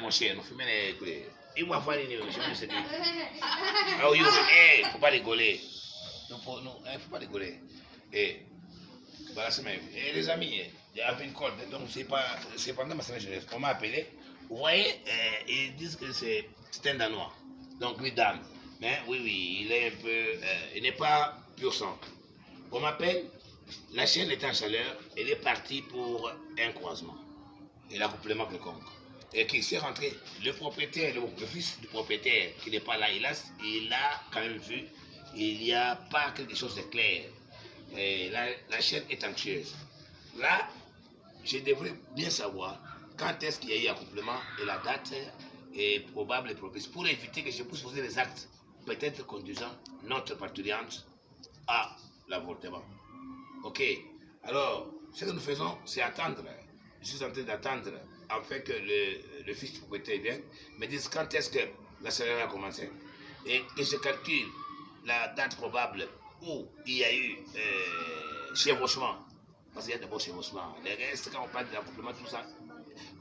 mon cher, nous fumons les. Et moi, voilà, je me suis dit. Oh, yo, faut pas rigoler. Non, faut pas rigoler. Et, voilà, c'est même. Et les amis, il y a une corde, donc c'est pendant ma semaine jeunesse. On m'a appelé. Vous voyez, ils disent que c'est un Danois. Donc, lui, dame. Mais oui, il est un peu. Il n'est pas pur sang. On m'appelle, la chienne est en chaleur, elle est partie pour un croisement. Et l'accouplement quelconque. Et qui s'est rentré, le propriétaire, le fils du propriétaire qui n'est pas là, il a quand même vu, il n'y a pas quelque chose de clair. Et la chaîne est anxieuse. Là, je devrais bien savoir quand est-ce qu'il y a eu accouplement et la date est probable et propice pour éviter que je puisse poser des actes peut-être conduisant notre parturiente à l'avortement. Ok, alors ce que nous faisons, c'est attendre. Je suis en train d'attendre afin que le fils du propriétaire vienne, me dise quand est-ce que la cérémonie a commencé. Et que je calcule la date probable où il y a eu chevauchement. Parce qu'il y a d'abord chevauchement. Le reste, quand on parle de l'accouplement, tout ça,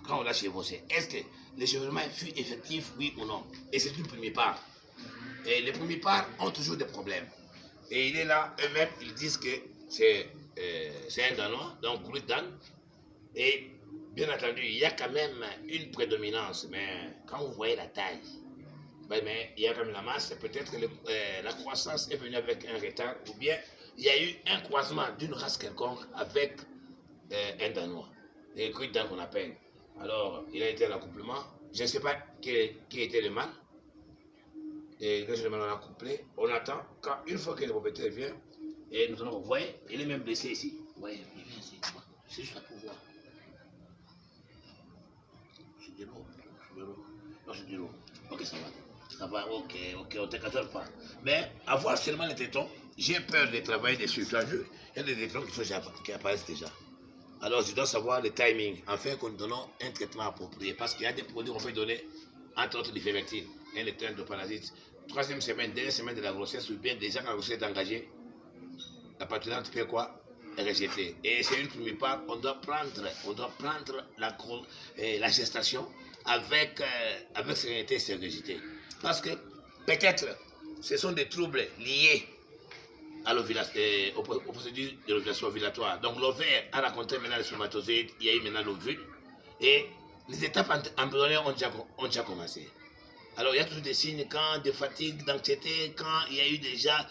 quand on l'a chevauché, est-ce que le chevauchement fut effectif, oui ou non? Et c'est le premier part. Et les premiers parts ont toujours des problèmes. Et il est là, eux-mêmes, ils disent que c'est un Danois, donc gros Dan. Et bien entendu, il y a quand même une prédominance, mais quand vous voyez la taille, mais il y a quand même la masse, peut-être que la croissance est venue avec un retard, ou bien il y a eu un croisement d'une race quelconque avec un Danois, et gros Dan qu'on appelle. Alors, il a été à l'accouplement, je ne sais pas qui était le mâle. Et quand je le mets dans la couplée, on attend, une fois que le propriétaire vient, et nous allons, vous voyez, il est même blessé ici. Vous voyez, il vient ici. C'est juste pour voir. C'est de l'eau. Non, c'est de l'eau. Ok, ça va. Ça va, ok, on ne te pas. Mais avoir seulement les tétons, j'ai peur de travailler dessus. Tu as vu, il y a des tétons qui apparaissent déjà. Alors, je dois savoir le timing, afin que nous donnons un traitement approprié. Parce qu'il y a des produits qu'on peut donner, entre autres l'ivermectine, un éteint de parasite. Troisième semaine, dernière semaine de la grossesse, ou bien déjà quand la grossesse est engagée, la partenaire peut quoi? Rejeter. Et c'est une première part, on doit prendre la gestation avec sérénité et sérieuxité. Parce que peut-être ce sont des troubles liés aux procédures de l'ovulation ovulatoire. Donc l'ovaire a rencontré maintenant les spermatozoïdes, il y a eu maintenant l'ovule, et les étapes embryonnaires ont déjà commencé. Alors il y a toujours des signes quand de fatigue, d'anxiété, quand il y a eu déjà